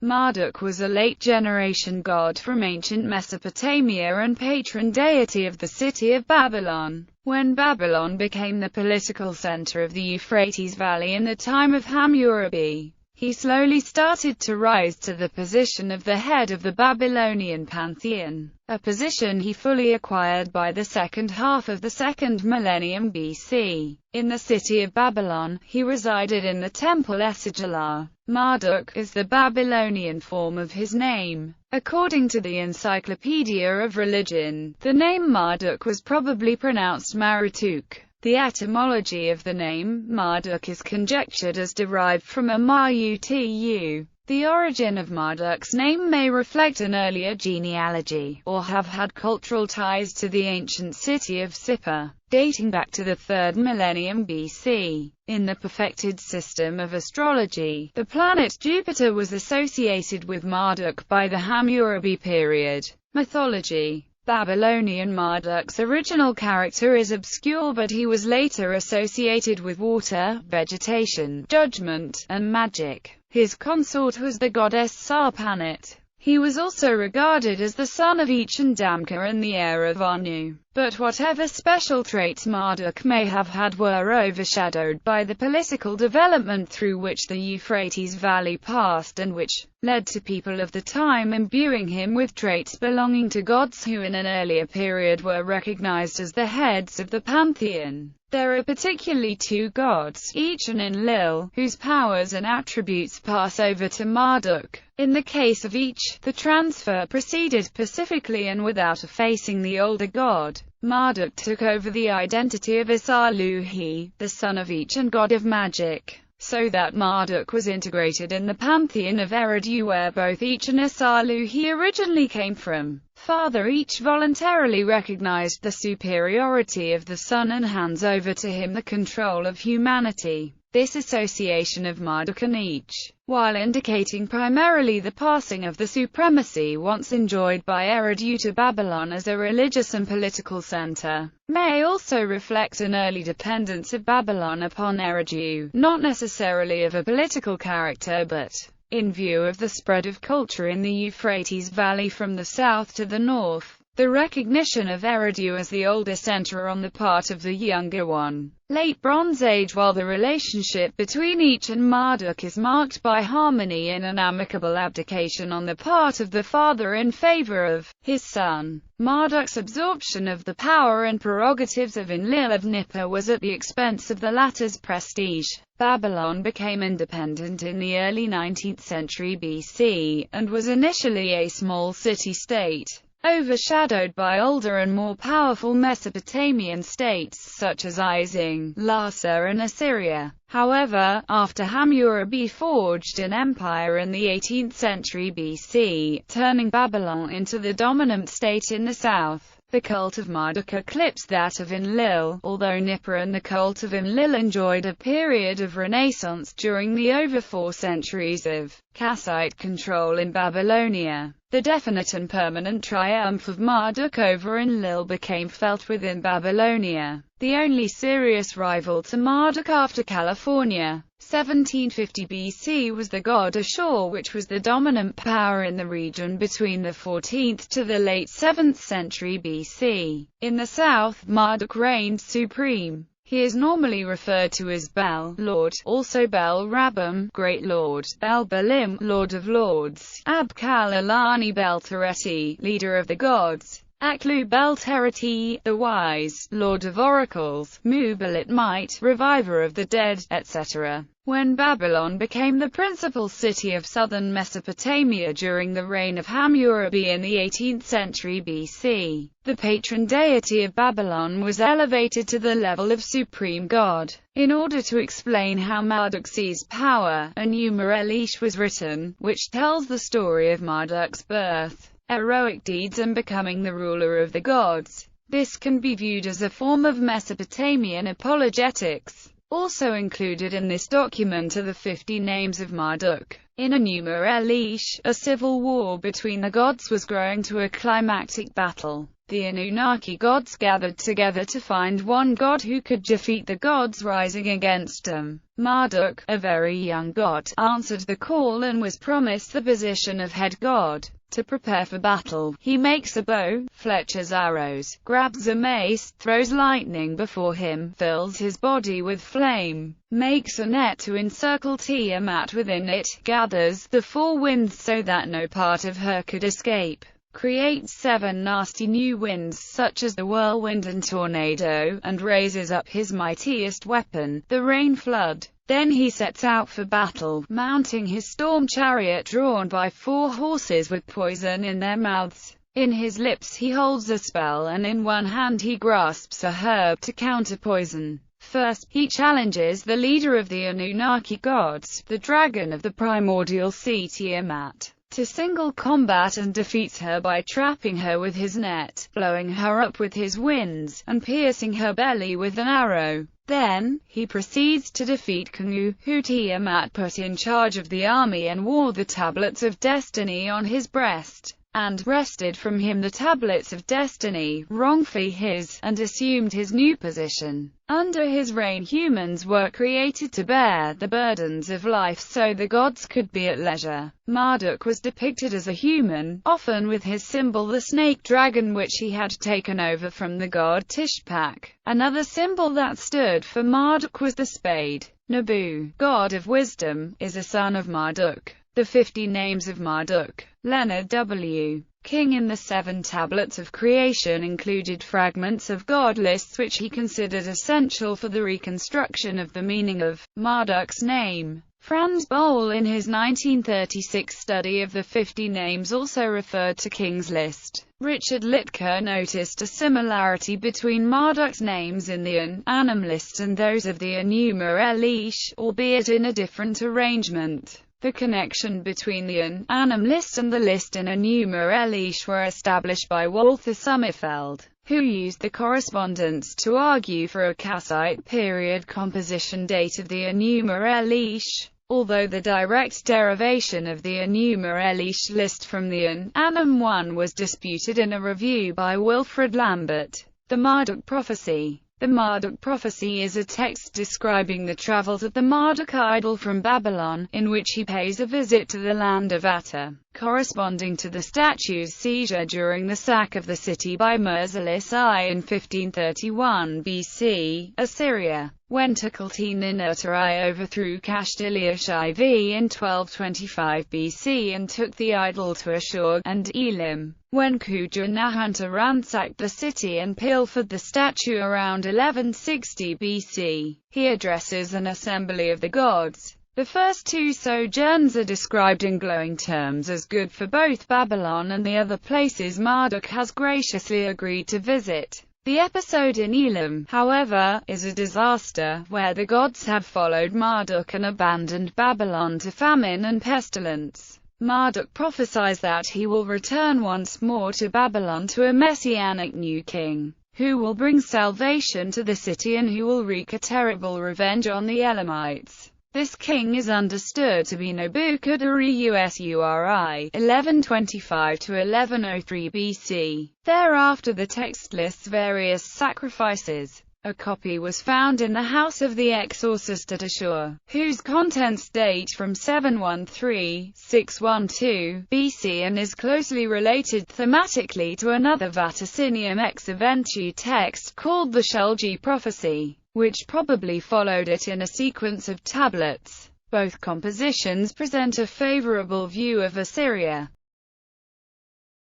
Marduk was a late-generation god from ancient Mesopotamia and patron deity of the city of Babylon. When Babylon became the political center of the Euphrates Valley in the time of Hammurabi, he slowly started to rise to the position of the head of the Babylonian pantheon, a position he fully acquired by the second half of the second millennium BC. In the city of Babylon, he resided in the temple Esagila. Marduk is the Babylonian form of his name. According to the Encyclopedia of Religion, the name Marduk was probably pronounced Marutuk. The etymology of the name, Marduk, is conjectured as derived from a Marutu. The origin of Marduk's name may reflect an earlier genealogy, or have had cultural ties to the ancient city of Sippar, dating back to the 3rd millennium BC. In the perfected system of astrology, the planet Jupiter was associated with Marduk by the Hammurabi period. Mythology. Babylonian Marduk's original character is obscure, but he was later associated with water, vegetation, judgment, and magic. His consort was the goddess Sarpanit. He was also regarded as the son of Each and Damka and the heir of Anu. But whatever special traits Marduk may have had were overshadowed by the political development through which the Euphrates Valley passed, and which led to people of the time imbuing him with traits belonging to gods who in an earlier period were recognized as the heads of the pantheon. There are particularly two gods, Each and Enlil, whose powers and attributes pass over to Marduk. In the case of Each, the transfer proceeded pacifically and without effacing the older god. Marduk took over the identity of Isaluhi, the son of Each and god of magic, so that Marduk was integrated in the pantheon of Eridu, where both Each and Isaluhi originally came from. Father Each voluntarily recognized the superiority of the son and hands over to him the control of humanity. This association of Marduk and Each, while indicating primarily the passing of the supremacy once enjoyed by Eridu to Babylon as a religious and political center, may also reflect an early dependence of Babylon upon Eridu, not necessarily of a political character but, in view of the spread of culture in the Euphrates Valley from the south to the north, the recognition of Eridu as the older center on the part of the younger one. Late Bronze Age. While the relationship between Each and Marduk is marked by harmony and an amicable abdication on the part of the father in favor of his son, Marduk's absorption of the power and prerogatives of Enlil of Nippur was at the expense of the latter's prestige. Babylon became independent in the early 19th century BC, and was initially a small city-state, overshadowed by older and more powerful Mesopotamian states such as Ising, Larsa and Assyria. However, after Hammurabi forged an empire in the 18th century BC, turning Babylon into the dominant state in the south, the cult of Marduk eclipsed that of Enlil, although Nippur and the cult of Enlil enjoyed a period of renaissance during the over 4 centuries of Kassite control in Babylonia. The definite and permanent triumph of Marduk over Enlil became felt within Babylonia. The only serious rival to Marduk after California, 1750 BC, was the god Ashur, which was the dominant power in the region between the 14th to the late 7th century BC. In the south, Marduk reigned supreme. He is normally referred to as Bel, Lord, also Bel Rabbim, Great Lord, Bel Balim, Lord of Lords, Abkal Alani Bel Tereti, Leader of the Gods, Aklu Bel Tereti, the Wise, Lord of Oracles, Mubalit Might, Reviver of the Dead, etc. When Babylon became the principal city of southern Mesopotamia during the reign of Hammurabi in the 18th century BC, the patron deity of Babylon was elevated to the level of supreme god. In order to explain how Marduk seized power, a Numer-Elish was written, which tells the story of Marduk's birth, heroic deeds and becoming the ruler of the gods. This can be viewed as a form of Mesopotamian apologetics. Also included in this document are the 50 names of Marduk. In a Numer-Elish, a civil war between the gods was growing to a climactic battle. The Anunnaki gods gathered together to find one god who could defeat the gods rising against them. Marduk, a very young god, answered the call and was promised the position of head god. To prepare for battle, he makes a bow, fletches arrows, grabs a mace, throws lightning before him, fills his body with flame, makes a net to encircle Tiamat within it, gathers the four winds so that no part of her could escape, creates 7 nasty new winds such as the whirlwind and tornado, and raises up his mightiest weapon, the rain flood. Then he sets out for battle, mounting his storm chariot drawn by 4 horses with poison in their mouths. In his lips he holds a spell, and in one hand he grasps a herb to counter poison. First, he challenges the leader of the Anunnaki gods, the dragon of the primordial sea Tiamat, to single combat and defeats her by trapping her with his net, blowing her up with his winds, and piercing her belly with an arrow. Then, he proceeds to defeat Kingu, who Tiamat put in charge of the army and wore the tablets of destiny on his breast, and wrested from him the tablets of destiny, wrongfully his, and assumed his new position. Under his reign humans were created to bear the burdens of life so the gods could be at leisure. Marduk was depicted as a human, often with his symbol the snake dragon which he had taken over from the god Tishpak. Another symbol that stood for Marduk was the spade. Nabu, god of wisdom, is a son of Marduk. The 50 names of Marduk. Leonard W. King in the 7 tablets of creation included fragments of god lists which he considered essential for the reconstruction of the meaning of Marduk's name. Franz Boll in his 1936 study of the 50 names also referred to King's list. Richard Littker noticed a similarity between Marduk's names in the An-Anum list and those of the Enuma Elish, albeit in a different arrangement. The connection between the An-Anum list and the list in Enuma Elish were established by Walter Sommerfeld, who used the correspondence to argue for a Kassite period composition date of the Enuma Elish. Although the direct derivation of the Enuma Elish list from the An-Anum one was disputed in a review by Wilfrid Lambert. The Marduk Prophecy. The Marduk Prophecy is a text describing the travels of the Marduk idol from Babylon, in which he pays a visit to the land of Atta, corresponding to the statue's seizure during the sack of the city by Merzilis I in 1531 BC, Assyria. When Tukulti-Ninurta overthrew Kashtiliash IV in 1225 BC and took the idol to Ashur and Elim. When Kuja-Nahunta ransacked the city and pilfered the statue around 1160 BC, he addresses an assembly of the gods. The first 2 sojourns are described in glowing terms as good for both Babylon and the other places Marduk has graciously agreed to visit. The episode in Elam, however, is a disaster, where the gods have followed Marduk and abandoned Babylon to famine and pestilence. Marduk prophesies that he will return once more to Babylon to a messianic new king, who will bring salvation to the city and who will wreak a terrible revenge on the Elamites. This king is understood to be Nabuchodonosor 1125 to 1103 BC. Thereafter the text lists various sacrifices. A copy was found in the house of the exorcist at Ashur, whose contents date from 713–612 BC and is closely related thematically to another Vaticinium ex eventu text called the Shulgi Prophecy, which probably followed it in a sequence of tablets. Both compositions present a favorable view of Assyria.